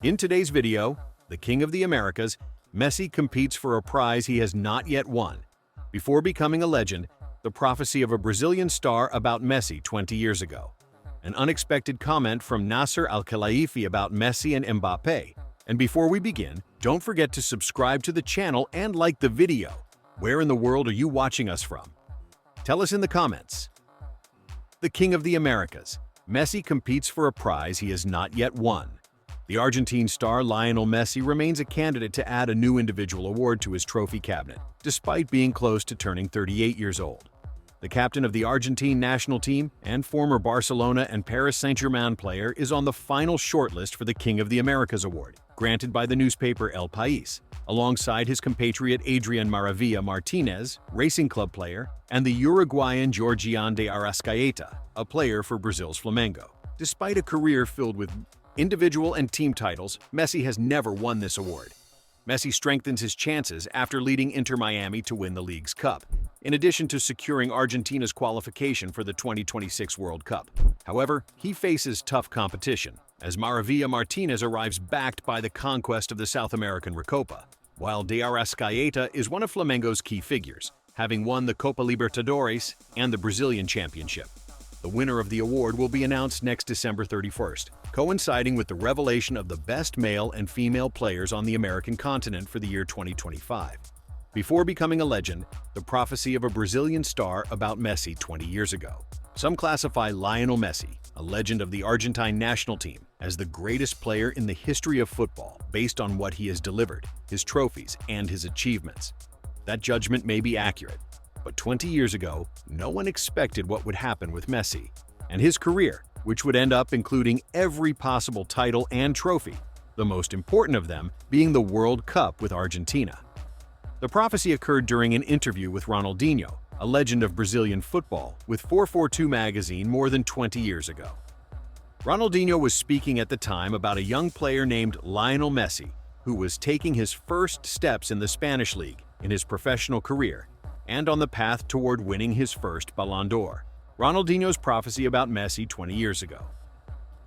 In today's video, the King of the Americas, Messi competes for a prize he has not yet won. Before becoming a legend, the prophecy of a Brazilian star about Messi 20 years ago. An unexpected comment from Nasser Al Khelaifi about Messi and Mbappe. And before we begin, don't forget to subscribe to the channel and like the video. Where in the world are you watching us from? Tell us in the comments. The King of the Americas, Messi competes for a prize he has not yet won. The Argentine star Lionel Messi remains a candidate to add a new individual award to his trophy cabinet, despite being close to turning 38 years old. The captain of the Argentine national team and former Barcelona and Paris Saint-Germain player is on the final shortlist for the King of the Americas award, granted by the newspaper El País, alongside his compatriot Adrian Maravilla Martinez, Racing Club player, and the Uruguayan Georgian de Arrascaeta, a player for Brazil's Flamengo. Despite a career filled with individual and team titles, Messi has never won this award. Messi strengthens his chances after leading Inter Miami to win the league's cup, in addition to securing Argentina's qualification for the 2026 World Cup. However, he faces tough competition, as Maravilla Martinez arrives backed by the conquest of the South American Recopa, while De Arrascaeta is one of Flamengo's key figures, having won the Copa Libertadores and the Brazilian Championship. The winner of the award will be announced next December 31st, coinciding with the revelation of the best male and female players on the American continent for the year 2025. Before becoming a legend, the prophecy of a Brazilian star about Messi 20 years ago. Some classify Lionel Messi, a legend of the Argentine national team, as the greatest player in the history of football based on what he has delivered, his trophies, and his achievements. That judgment may be accurate, but 20 years ago, no one expected what would happen with Messi and his career, which would end up including every possible title and trophy, the most important of them being the World Cup with Argentina. The prophecy occurred during an interview with Ronaldinho, a legend of Brazilian football, with 442 magazine more than 20 years ago. Ronaldinho was speaking at the time about a young player named Lionel Messi, who was taking his first steps in the Spanish league in his professional career and on the path toward winning his first Ballon d'Or. Ronaldinho's prophecy about Messi 20 years ago.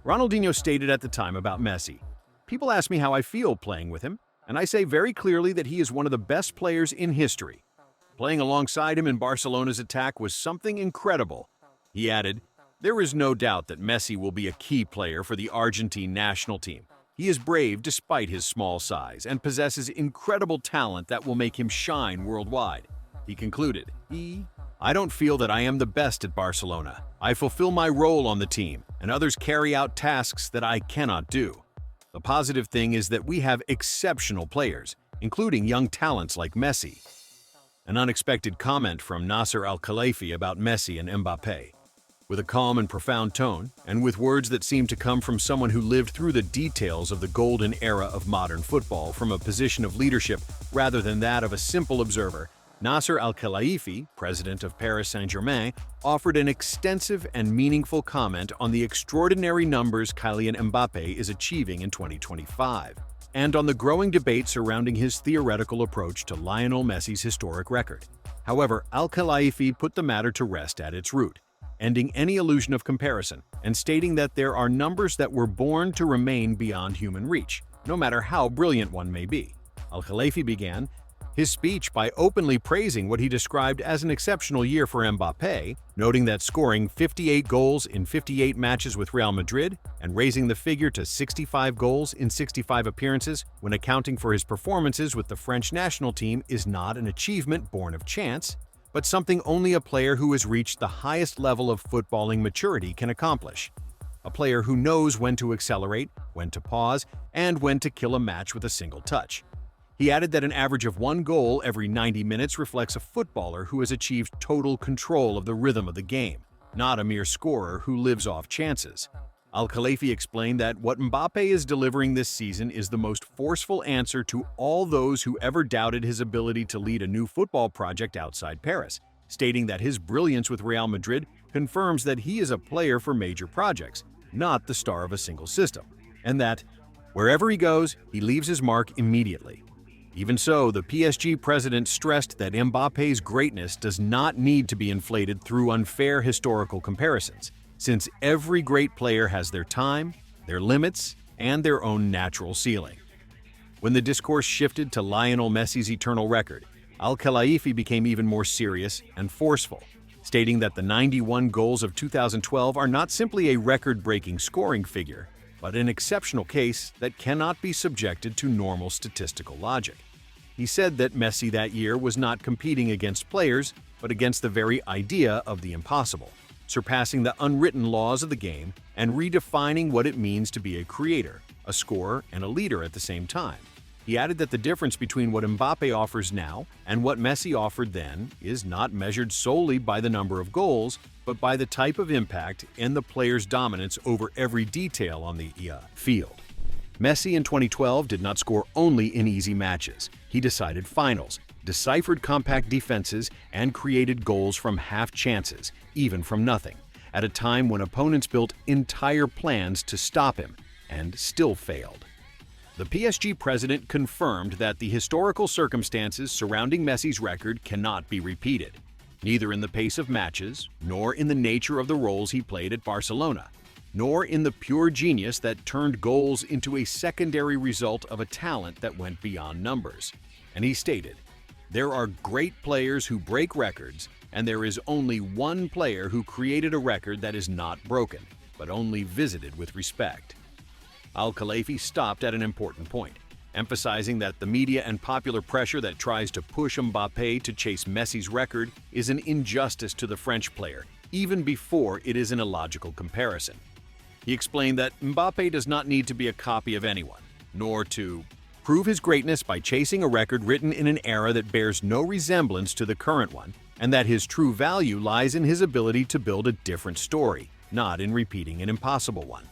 Ronaldinho stated at the time about Messi, "People ask me how I feel playing with him, and I say very clearly that he is one of the best players in history. Playing alongside him in Barcelona's attack was something incredible." He added, "There is no doubt that Messi will be a key player for the Argentine national team. He is brave despite his small size and possesses incredible talent that will make him shine worldwide." He concluded, I don't feel that I am the best at Barcelona. I fulfill my role on the team, and others carry out tasks that I cannot do. The positive thing is that we have exceptional players, including young talents like Messi." An unexpected comment from Nasser Al Khelaifi about Messi and Mbappe. With a calm and profound tone, and with words that seem to come from someone who lived through the details of the golden era of modern football from a position of leadership rather than that of a simple observer, Nasser Al Khelaifi, president of Paris Saint-Germain, offered an extensive and meaningful comment on the extraordinary numbers Kylian Mbappe is achieving in 2025, and on the growing debate surrounding his theoretical approach to Lionel Messi's historic record. However, Al Khelaifi put the matter to rest at its root, ending any illusion of comparison and stating that there are numbers that were born to remain beyond human reach, no matter how brilliant one may be. Al Khelaifi began his speech by openly praising what he described as an exceptional year for Mbappe, noting that scoring 58 goals in 58 matches with Real Madrid and raising the figure to 65 goals in 65 appearances when accounting for his performances with the French national team is not an achievement born of chance, but something only a player who has reached the highest level of footballing maturity can accomplish. A player who knows when to accelerate, when to pause, and when to kill a match with a single touch. He added that an average of 1 goal every 90 minutes reflects a footballer who has achieved total control of the rhythm of the game, not a mere scorer who lives off chances. Al Khelaifi explained that what Mbappe is delivering this season is the most forceful answer to all those who ever doubted his ability to lead a new football project outside Paris, stating that his brilliance with Real Madrid confirms that he is a player for major projects, not the star of a single system, and that, wherever he goes, he leaves his mark immediately. Even so, the PSG president stressed that Mbappe's greatness does not need to be inflated through unfair historical comparisons, since every great player has their time, their limits, and their own natural ceiling. When the discourse shifted to Lionel Messi's eternal record, Al Khelaifi became even more serious and forceful, stating that the 91 goals of 2012 are not simply a record-breaking scoring figure, but an exceptional case that cannot be subjected to normal statistical logic. He said that Messi that year was not competing against players, but against the very idea of the impossible, surpassing the unwritten laws of the game and redefining what it means to be a creator, a scorer, and a leader at the same time. He added that the difference between what Mbappe offers now and what Messi offered then is not measured solely by the number of goals, but by the type of impact and the player's dominance over every detail on the field. Messi in 2012 did not score only in easy matches. He decided finals, deciphered compact defenses, and created goals from half chances, even from nothing, at a time when opponents built entire plans to stop him, and still failed. The PSG president confirmed that the historical circumstances surrounding Messi's record cannot be repeated, neither in the pace of matches, nor in the nature of the roles he played at Barcelona, nor in the pure genius that turned goals into a secondary result of a talent that went beyond numbers. And he stated, "There are great players who break records, and there is only one player who created a record that is not broken, but only visited with respect." Al Khelaifi stopped at an important point, emphasizing that the media and popular pressure that tries to push Mbappe to chase Messi's record is an injustice to the French player, even before it is an illogical comparison. He explained that Mbappe does not need to be a copy of anyone, nor to prove his greatness by chasing a record written in an era that bears no resemblance to the current one, and that his true value lies in his ability to build a different story, not in repeating an impossible one.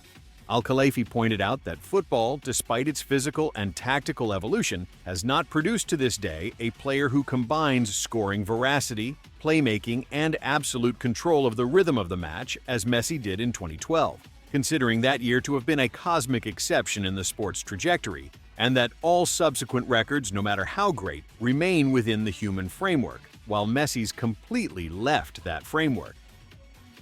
Al Khelaifi pointed out that football, despite its physical and tactical evolution, has not produced to this day a player who combines scoring veracity, playmaking, and absolute control of the rhythm of the match as Messi did in 2012, considering that year to have been a cosmic exception in the sport's trajectory, and that all subsequent records, no matter how great, remain within the human framework, while Messi's completely left that framework.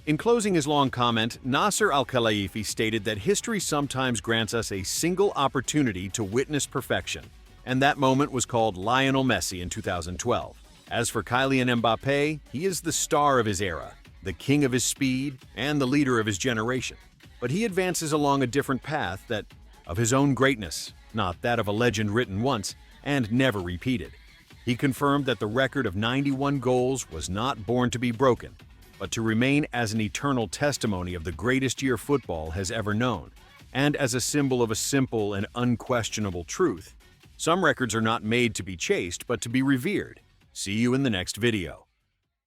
In closing his long comment, Nasser Al Khelaifi stated that history sometimes grants us a single opportunity to witness perfection, and that moment was called Lionel Messi in 2012. As for Kylian Mbappe, he is the star of his era, the king of his speed, and the leader of his generation. But he advances along a different path that of his own greatness, not that of a legend written once and never repeated. He confirmed that the record of 91 goals was not born to be broken, but to remain as an eternal testimony of the greatest year football has ever known, and as a symbol of a simple and unquestionable truth. Some records are not made to be chased, but to be revered. See you in the next video.